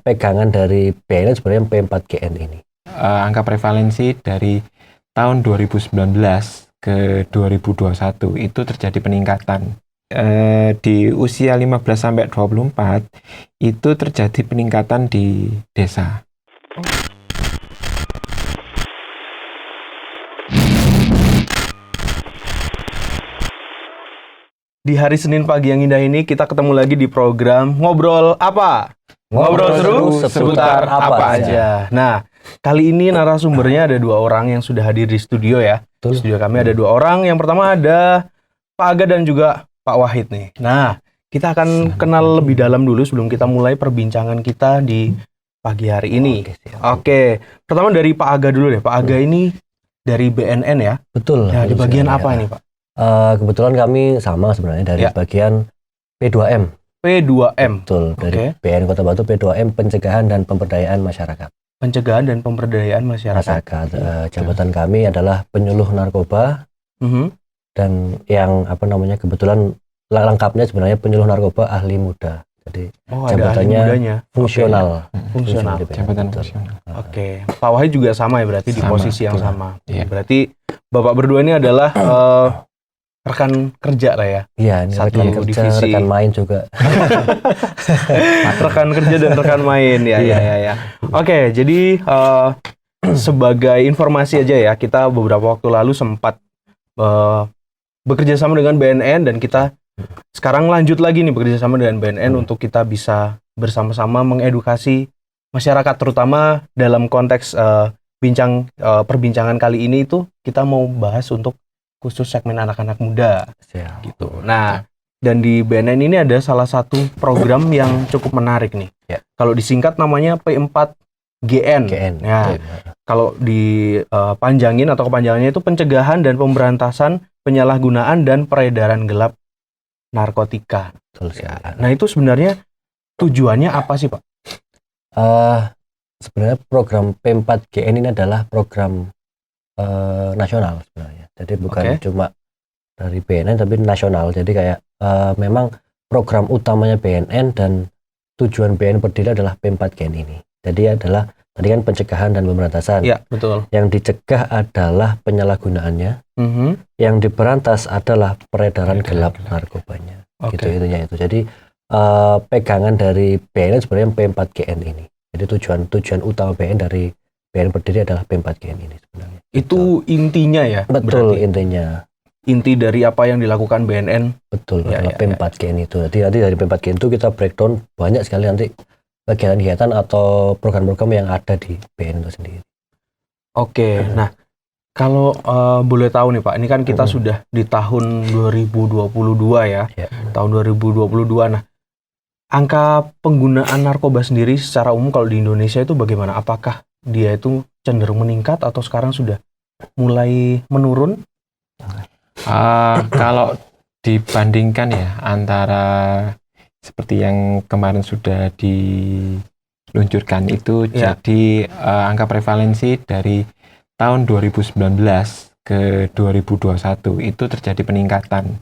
pegangan dari BNN sebenarnya P4GN ini. Angka prevalensi dari tahun 2019 ke 2021 itu terjadi peningkatan. Di usia 15-24 itu terjadi peningkatan di desa. Di hari Senin pagi yang indah ini kita ketemu lagi di program Ngobrol Apa? Ngobrol seru seputar apa aja. Nah, kali ini narasumbernya ada 2 orang yang sudah hadir di studio ya. Di studio kami ada 2 orang. Yang pertama ada Pak Aga dan juga Pak Wahid nih. Nah, kita akan kenal lebih dalam dulu sebelum kita mulai perbincangan kita di pagi hari ini. Oke, pertama dari Pak Aga dulu deh. Pak Aga ini dari BNN ya? Betul. Ya, di bagian apa ini Pak? Kebetulan kami sama sebenarnya dari bagian P2M. P2M. Betul, dari BNN Kota Batu P2M Pencegahan dan Pemberdayaan Masyarakat. Pencegahan dan Pemberdayaan Masyarakat. Jabatan kami adalah penyuluh narkoba dan yang kebetulan lengkapnya sebenarnya penyuluh narkoba ahli muda. Jadi jabatannya fungsional. Fungsional. Jabatan fungsional. Oke. Pak Wahid juga sama ya berarti di posisi yang sama. Iya. Berarti Bapak berdua ini adalah rekan kerja lah ya. Iya, ini satu rekan kerja, divisi. rekan main juga. Rekan kerja dan rekan main ya. Oke, jadi sebagai informasi aja ya, kita beberapa waktu lalu sempat bekerja sama dengan BNN dan kita sekarang lanjut lagi nih bekerja sama dengan BNN untuk kita bisa bersama-sama mengedukasi masyarakat, terutama dalam konteks perbincangan kali ini itu kita mau bahas untuk khusus segmen anak-anak muda. Gitu. Nah, dan di BNN ini ada salah satu program yang cukup menarik nih. Kalau disingkat namanya P4GN. Ya. Kalau dipanjangin atau kepanjangannya itu pencegahan dan pemberantasan penyalahgunaan dan peredaran gelap narkotika. Nah, itu sebenarnya tujuannya apa sih, Pak? Sebenarnya program P4GN ini adalah program nasional sebenarnya. Jadi bukan cuma dari BNN tapi nasional. Jadi kayak memang program utamanya BNN dan tujuan BNN berdiri adalah P4GN ini. Jadi adalah tadi kan pencegahan dan pemberantasan. Iya, betul. Yang dicegah adalah penyalahgunaannya. Yang diberantas adalah peredaran gelap narkobanya. Gitu itunya itu. Jadi pegangan dari BNN sebenarnya P4GN ini. Jadi tujuan utama BNN dari BNN berdiri adalah P4GN ini sebenarnya. Itu intinya ya? Betul, berarti. intinya. Inti dari apa yang dilakukan BNN? Betul, adalah P4GN itu. Jadi nanti dari P4GN itu kita breakdown banyak sekali nanti kegiatan-kegiatan atau program-program yang ada di BNN itu sendiri. Oke, nah kalau boleh tahu nih Pak, ini kan kita sudah di tahun 2022 ya. Tahun 2022. Nah, angka penggunaan narkoba sendiri secara umum kalau di Indonesia itu bagaimana? Apakah dia itu cenderung meningkat atau sekarang sudah mulai menurun? Kalau dibandingkan ya antara seperti yang kemarin sudah diluncurkan itu, jadi angka prevalensi dari tahun 2019 ke 2021 itu terjadi peningkatan.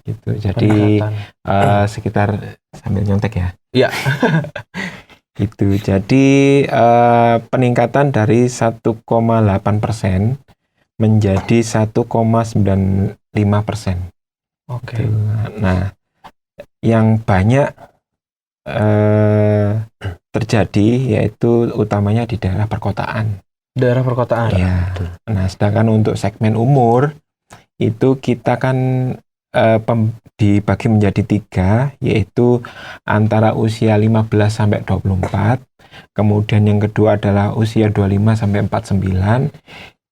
Gitu. Jadi sekitar sambil nyontek ya. Iya. Itu jadi peningkatan dari 1,8% menjadi 1,95%. Oke. Nah, yang banyak terjadi yaitu utamanya di daerah perkotaan. Daerah perkotaan. Ya. Nah, sedangkan untuk segmen umur itu kita kan dibagi menjadi 3, yaitu antara usia 15-24, kemudian yang kedua adalah usia 25-49,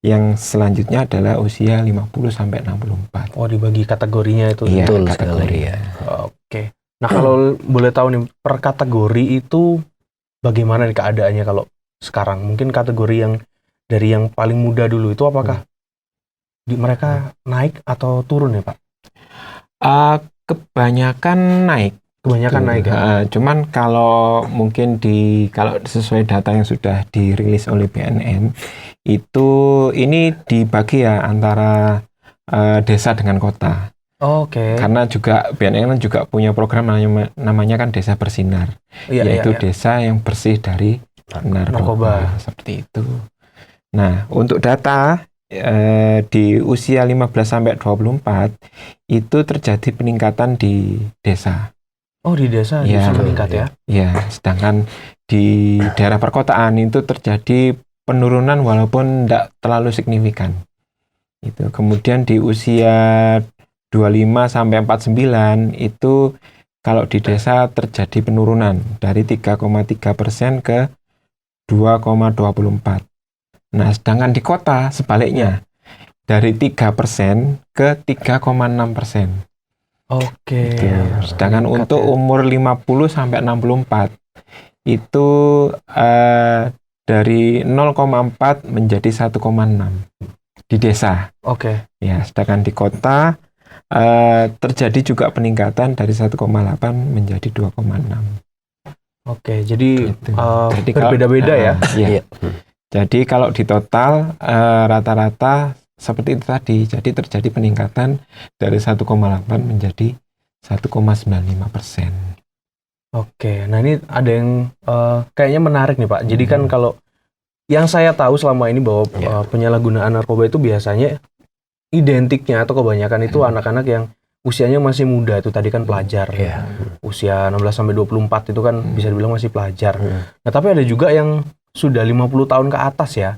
yang selanjutnya adalah usia 50-64. Oh, dibagi kategorinya itu. Iya, betul kategori ya. Oke. Nah, kalau boleh tahu nih, per kategori itu bagaimana nih keadaannya kalau sekarang? Mungkin kategori yang dari yang paling muda dulu itu apakah mereka naik atau turun ya, Pak? Kebanyakan naik. Kebanyakan naik ya? Cuman kalau mungkin kalau sesuai data yang sudah dirilis oleh BNN, itu ini dibagi ya antara desa dengan kota. Oke. Karena juga BNN juga punya program namanya kan Desa Bersinar, yaitu desa yang bersih dari narkoba. Seperti itu. Nah, untuk data di usia 15 sampai 24 itu terjadi peningkatan di desa. Oh, di desa justru meningkat ya? Ya, sedangkan di daerah perkotaan itu terjadi penurunan walaupun tidak terlalu signifikan. Itu. Kemudian di usia 25 sampai 49 itu kalau di desa terjadi penurunan dari 3,3% ke 2,24. Nah, sedangkan di kota sebaliknya dari 3% ke 3,6%. Oke. Gitu. Sedangkan untuk umur 50 sampai 64 itu dari 0,4 menjadi 1,6 di desa. Oke. Ya, sedangkan di kota terjadi juga peningkatan dari 1,8 menjadi 2,6. Oke, jadi, Gitu. Jadi berbeda-beda ya? Iya. Jadi kalau di total rata-rata seperti itu tadi, jadi terjadi peningkatan dari 1,8 menjadi 1,95%. Oke, nah ini ada yang kayaknya menarik nih Pak. Jadi kan kalau yang saya tahu selama ini bahwa penyalahgunaan narkoba itu biasanya identiknya atau kebanyakan itu anak-anak yang usianya masih muda, itu tadi kan pelajar. Usia 16 sampai 24 itu kan bisa dibilang masih pelajar. Nah, tapi ada juga yang sudah 50 tahun ke atas ya.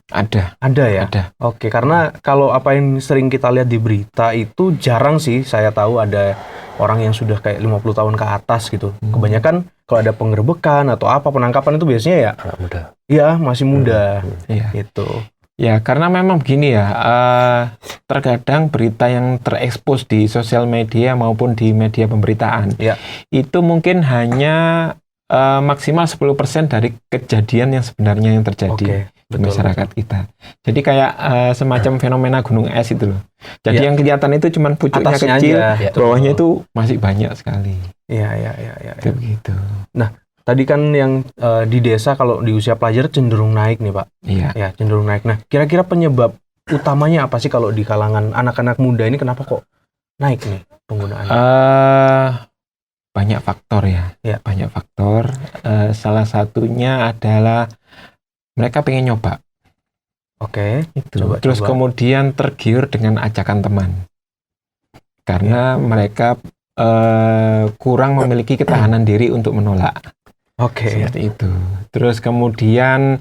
Ada ya? Ada. Oke, karena kalau apa yang sering kita lihat di berita itu jarang sih saya tahu ada orang yang sudah kayak 50 tahun ke atas gitu. Kebanyakan kalau ada penggerbekan atau apa penangkapan itu biasanya ya anak muda. Iya, masih muda. Gitu. Ya, karena memang begini ya, terkadang berita yang terekspos di sosial media maupun di media pemberitaan, itu mungkin hanya maksimal 10% dari kejadian yang sebenarnya yang terjadi di masyarakat kita. Jadi kayak semacam fenomena gunung es itu loh. Jadi yang kelihatan itu cuma pucuknya atasnya kecil, aja. bawahnya itu masih banyak sekali. Iya. Begitu. Nah, tadi kan yang di desa kalau di usia pelajar cenderung naik nih Pak. Iya. Ya, cenderung naik. Nah, kira-kira penyebab utamanya apa sih kalau di kalangan anak-anak muda ini kenapa kok naik nih penggunaannya? Banyak faktor ya. Banyak faktor. Salah satunya adalah mereka pengen nyoba. Oke. Terus kemudian tergiur dengan ajakan teman. Karena mereka kurang memiliki ketahanan diri untuk menolak. Seperti itu. Terus kemudian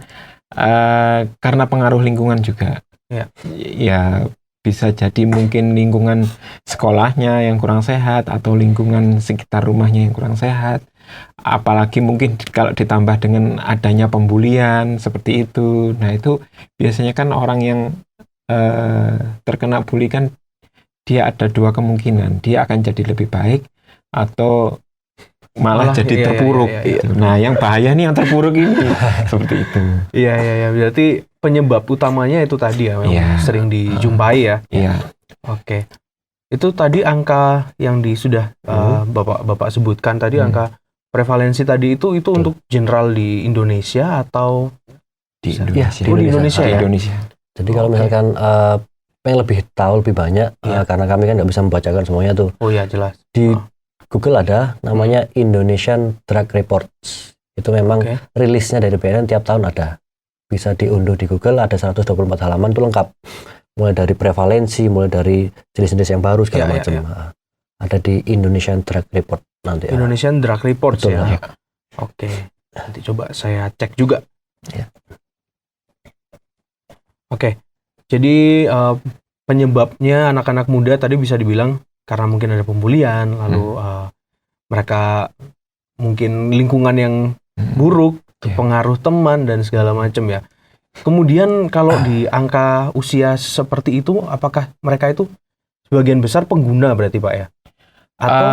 karena pengaruh lingkungan juga. Ya bisa jadi mungkin lingkungan sekolahnya yang kurang sehat atau lingkungan sekitar rumahnya yang kurang sehat. Apalagi mungkin kalau ditambah dengan adanya pembulian seperti itu. Nah, itu biasanya kan orang yang terkena bully kan dia ada dua kemungkinan. Dia akan jadi lebih baik atau malah jadi terpuruk. Gitu. Nah, yang bahaya nih yang terpuruk ini. Seperti itu. Iya. Berarti penyebab utamanya itu tadi ya, memang sering dijumpai ya. Iya. Oke. Itu tadi angka yang sudah Bapak sebutkan tadi, angka prevalensi tadi itu untuk general di Indonesia atau di Indonesia? Di Indonesia ya. Jadi kalau misalkan pengen lebih tahu lebih banyak, karena kami kan nggak bisa membacakan semuanya tuh. Oh ya, jelas. Di Google ada namanya Indonesian Drug Reports. Itu memang rilisnya dari BNN tiap tahun ada. Bisa diunduh di Google, ada 124 halaman itu lengkap. Mulai dari prevalensi, mulai dari jenis-jenis yang baru segala macam. Ada di Indonesian Drug Report nanti. Indonesian Drug Reports. Betul, ya. Oke. Nanti coba saya cek juga. Oke. Jadi penyebabnya anak-anak muda tadi bisa dibilang karena mungkin ada pembulian, lalu mereka mungkin lingkungan yang buruk, pengaruh teman dan segala macam ya. Kemudian kalau di angka usia seperti itu, apakah mereka itu sebagian besar pengguna berarti Pak ya? Atau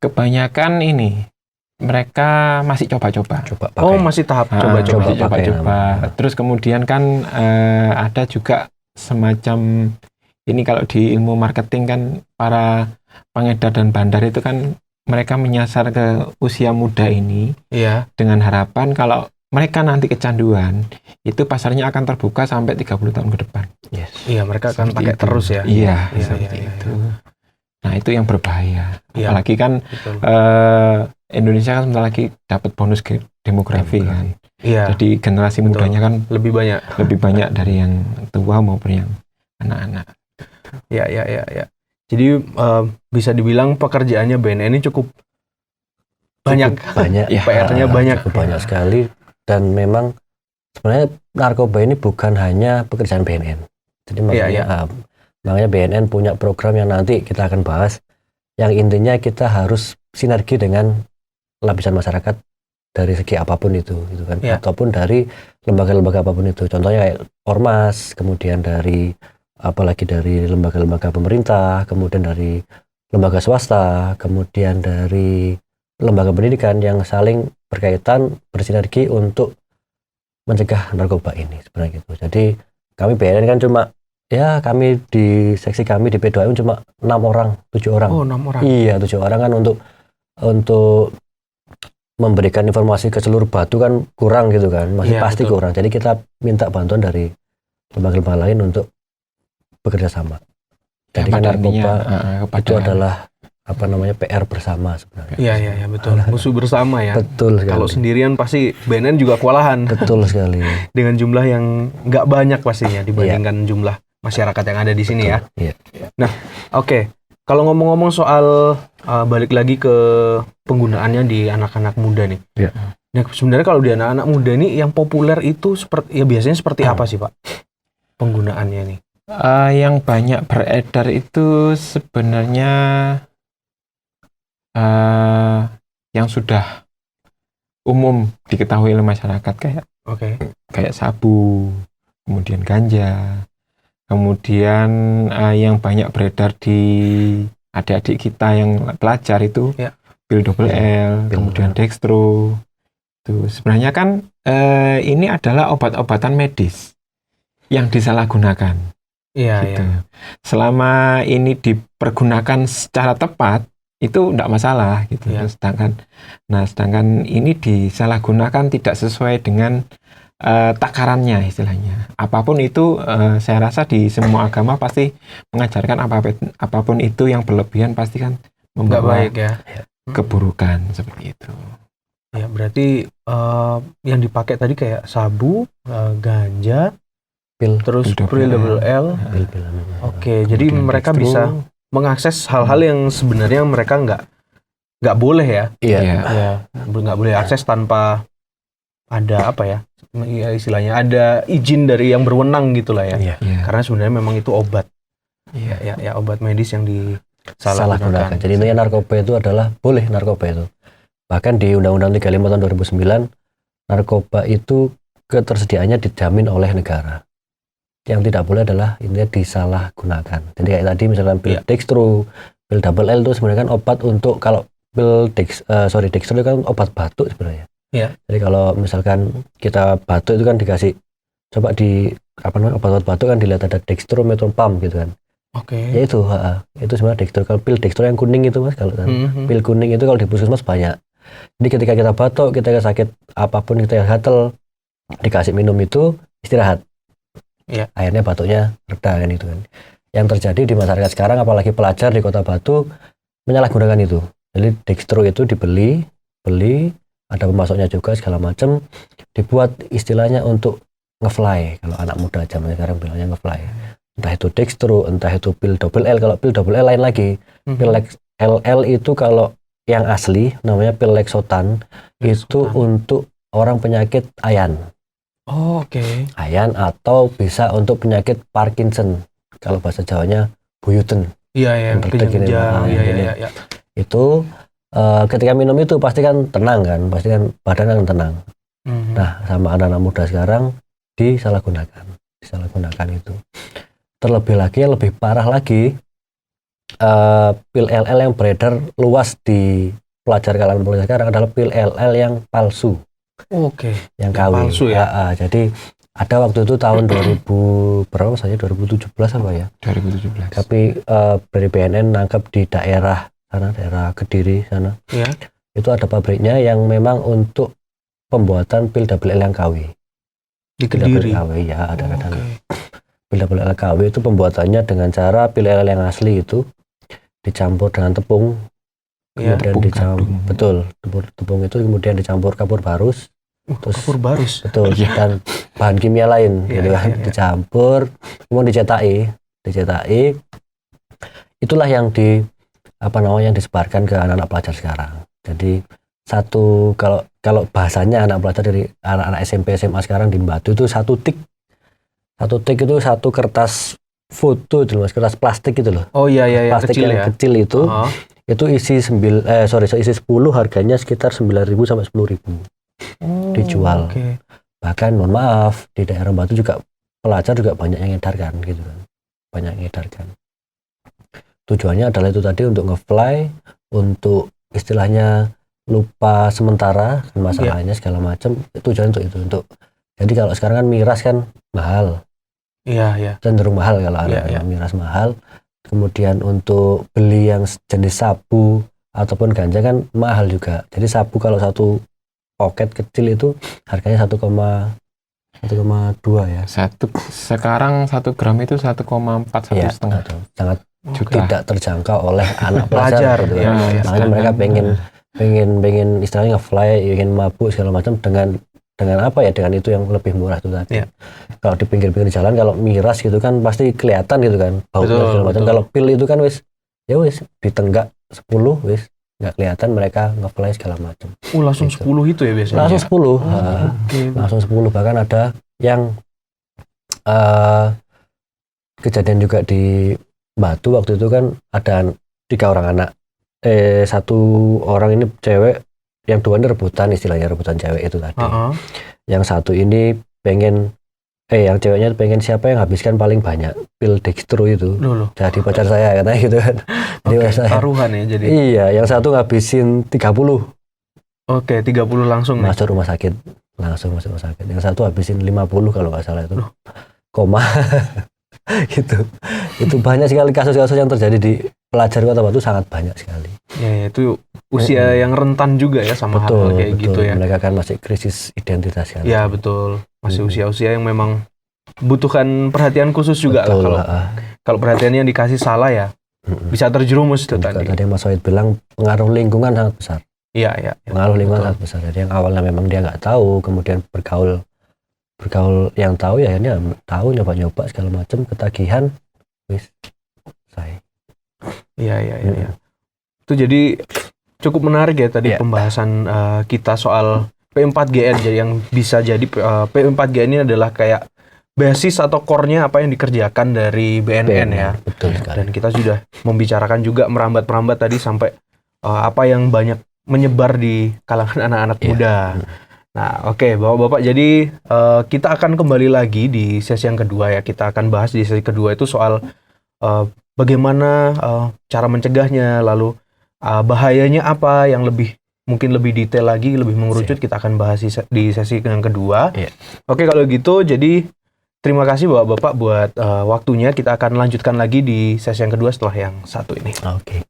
kebanyakan ini mereka masih coba-coba. Masih tahap coba-coba. Terus kemudian kan ada juga semacam ini kalau di ilmu marketing kan para pengedar dan bandar itu kan mereka menyasar ke usia muda ini dengan harapan kalau mereka nanti kecanduan itu pasarnya akan terbuka sampai 30 tahun ke depan. Iya, mereka akan pakai terus ya. Iya, seperti itu. Nah, itu yang berbahaya. Iya, Apalagi kan betul. Indonesia kan sebentar lagi dapat bonus demografi kan. Iya, Jadi generasi betul. mudanya kan lebih banyak. dari yang tua maupun yang anak-anak. Ya. Jadi bisa dibilang pekerjaannya BNN ini cukup banyak. Banyak, PR-nya banyak. cukup banyak sekali. Dan memang sebenarnya narkoba ini bukan hanya pekerjaan BNN. Jadi makanya BNN punya program yang nanti kita akan bahas, yang intinya kita harus sinergi dengan lapisan masyarakat dari segi apapun itu, gitu kan, ataupun dari lembaga-lembaga apapun itu. Contohnya kayak ormas, kemudian apalagi dari lembaga-lembaga pemerintah, kemudian dari lembaga swasta, kemudian dari lembaga pendidikan yang saling berkaitan, bersinergi untuk mencegah narkoba ini sebenarnya gitu. Jadi kami BNN kan kami di seksi kami di P2M cuma 6 orang, 7 orang. Oh, 6 orang. Iya, 7 orang kan untuk memberikan informasi ke seluruh Batu kan kurang gitu kan, masih pasti betul. Kurang. Jadi kita minta bantuan dari lembaga-lembaga lain untuk bekerja sama. Jadi kan narkoba itu adalah PR bersama sebenarnya. Iya, betul. Musuh bersama ya. Betul sekali. Kalau sendirian pasti BNN juga kewalahan. Betul sekali. Dengan jumlah yang nggak banyak pastinya dibandingkan jumlah masyarakat yang ada di sini. Betul. Ya. Nah, oke. Kalau ngomong-ngomong soal balik lagi ke penggunaannya di anak-anak muda nih. Iya. Nah, sebenarnya kalau di anak-anak muda nih yang populer itu biasanya seperti apa sih, Pak? Penggunaannya nih. Yang banyak beredar itu sebenarnya yang sudah umum diketahui oleh masyarakat kayak sabu, kemudian ganja, kemudian yang banyak beredar di adik-adik kita yang pelajar itu pil double L, kemudian dextro. Tuh sebenarnya kan ini adalah obat-obatan medis yang disalahgunakan. Iya. Selama ini dipergunakan secara tepat itu tidak masalah gitu. Sedangkan ini disalahgunakan tidak sesuai dengan takarannya istilahnya. Apapun itu saya rasa di semua agama pasti mengajarkan apapun itu yang berlebihan pasti kan membawa baik ya. Keburukan seperti itu. Ya berarti yang dipakai tadi kayak sabu, ganja, pil double L. Oke, jadi mereka bisa mengakses hal-hal yang sebenarnya mereka nggak boleh ya. Iya. Nggak boleh akses tanpa ada istilahnya ada izin dari yang berwenang gitulah ya. Karena sebenarnya memang itu obat. Ya obat medis yang disalahgunakan. Jadi intinya narkoba itu adalah boleh narkoba itu. Bahkan di Undang-Undang 35 tahun 2009 narkoba itu ketersediaannya dijamin oleh negara. Yang tidak boleh adalah intinya disalahgunakan. Jadi kayak tadi misalkan pil dextro, pil double L itu sebenarnya kan obat untuk, kalau pil dextro itu kan obat batuk sebenarnya. Jadi kalau misalkan kita batuk itu kan dikasih obat-obat batuk kan dilihat ada dextromethorphan gitu kan. Ya itu sebenarnya dextro. Kalau pil dextro yang kuning itu Mas, kalau pil kuning itu kalau di puskesmas banyak. Jadi ketika kita batuk, kita sakit apapun, kita gatal, dikasih minum itu istirahat. Akhirnya batuknya reda kan itu kan. Yang terjadi di masyarakat sekarang apalagi pelajar di Kota Batu menyalahgunakan itu. Jadi dextro itu dibeli, ada pemasoknya juga segala macam, dibuat istilahnya untuk ngefly. Kalau anak muda zaman sekarang bilangnya ngefly. Entah itu dextro, entah itu pil double L. Kalau pil double L lain lagi. Pil LL itu kalau yang asli namanya pil Lexotan. Itu untuk orang penyakit ayan. Ayan atau bisa untuk penyakit Parkinson. Kalau bahasa Jawanya buyuten. Iya. Itu ketika minum itu pasti kan tenang kan, pasti kan badan kan tenang. Nah, sama anak-anak muda sekarang disalahgunakan itu. Terlebih lagi yang lebih parah lagi, pil LL yang beredar luas di kalangan pelajar sekarang adalah pil LL yang palsu. Yang KW. Palsu ya. Jadi ada waktu itu tahun 2017 apa ya? 2017. Tapi dari BNN nangkap di daerah Kediri sana. Itu ada pabriknya yang memang untuk pembuatan pil double L yang KW. Di Kediri. KW ya ada. Pil double L KW itu pembuatannya dengan cara pil LL yang asli itu dicampur dengan tepung, Iya. kemudian Tepung dicampur, gadung. betul, tepung itu kemudian dicampur kapur barus, terus Kapur barus. betul, Iya. dan bahan kimia lain, Iya, gitu iya, kan, iya. dicampur, kemudian dicetaki, itulah yang disebarkan ke anak-anak pelajar sekarang. Jadi kalau bahasanya anak pelajar dari anak-anak SMP SMA sekarang di Batu itu satu tik itu satu kertas foto itu loh, kertas plastik itu loh. Oh iya iya, Plastik kecil yang ya. kecil itu isi isi 10 harganya sekitar 9.000 sampai 10.000 dijual. Oke. Bahkan mohon maaf di daerah Batu juga pelajar juga banyak yang edarkan gitu kan. Banyak yang edarkan. Tujuannya adalah itu tadi untuk nge-fly, untuk istilahnya lupa sementara masalahnya segala macam. Tujuan untuk itu jadi kalau sekarang kan miras kan mahal. Iya iya. Cenderung mahal kalau miras mahal. Kemudian untuk beli yang jenis sabu ataupun ganja kan mahal juga. Jadi sabu kalau satu poket kecil itu harganya 1,2 ya. Sekarang 1 gram itu 1,4 Ya, 1,5 sangat juta. tidak terjangkau oleh anak Pelajar, pelajar gitu ya, kan. ya, Makanya mereka pengen istilahnya nge-fly, ingin mabuk segala macam dengan apa ya, dengan itu yang lebih murah itu tadi. Ya. Kalau di pinggir-pinggir jalan kalau miras gitu kan pasti kelihatan gitu kan baunya segala macam. Kalau pil itu kan wis ditenggak 10 wis nggak kelihatan, mereka nge-fly segala macam. Langsung Gitu. 10 itu ya biasanya. Langsung 10. Langsung 10, bahkan ada yang kejadian juga di Batu waktu itu kan ada 3 orang anak. Satu orang ini cewek, yang 2 ini rebutan, istilahnya rebutan cewek itu tadi. Yang satu ini yang ceweknya pengen siapa yang habiskan paling banyak pil dextro itu. Jadi pacar saya katanya gitu kan. Taruhan ya jadi. Iya, yang satu ngabisin 30. Oke, 30 langsung Masuk rumah sakit. Langsung masuk rumah sakit. Yang satu habisin 50 kalau nggak salah itu. Koma. Gitu. Itu banyak sekali kasus-kasus yang terjadi di pelajar Kota Batu, sangat banyak sekali. Ya, itu usia yang rentan juga ya sama hal kayak gitu ya. Mereka kan masih krisis identitas kan. Ya, betul. Masih usia-usia yang memang butuhkan perhatian khusus juga lah. Kalau perhatiannya dikasih salah ya bisa terjerumus itu tadi. Tadi Mas Wahid bilang pengaruh lingkungan sangat besar. Iya. Pengaruh lingkungan sangat besar. Jadi yang awalnya memang dia nggak tahu, kemudian bergaul yang tahu ya akhirnya tahu, nyoba-nyoba segala macam, ketagihan, wis selesai. Iya. Itu jadi cukup menarik ya tadi pembahasan kita soal P4GN yang bisa jadi P4GN ini adalah kayak basis atau core-nya apa yang dikerjakan dari BNN ya. Betul sekali. Dan kita sudah membicarakan juga merambat-merambat tadi sampai apa yang banyak menyebar di kalangan anak-anak muda. Nah, oke, Bapak-bapak, jadi kita akan kembali lagi di sesi yang kedua ya. Kita akan bahas di sesi kedua itu soal bagaimana cara mencegahnya, lalu bahayanya apa yang mungkin lebih detail lagi, lebih mengerucut. Kita akan bahas di sesi yang kedua. Oke, kalau gitu, jadi terima kasih Bapak-bapak buat waktunya. Kita akan lanjutkan lagi di sesi yang kedua setelah yang satu ini. Oke.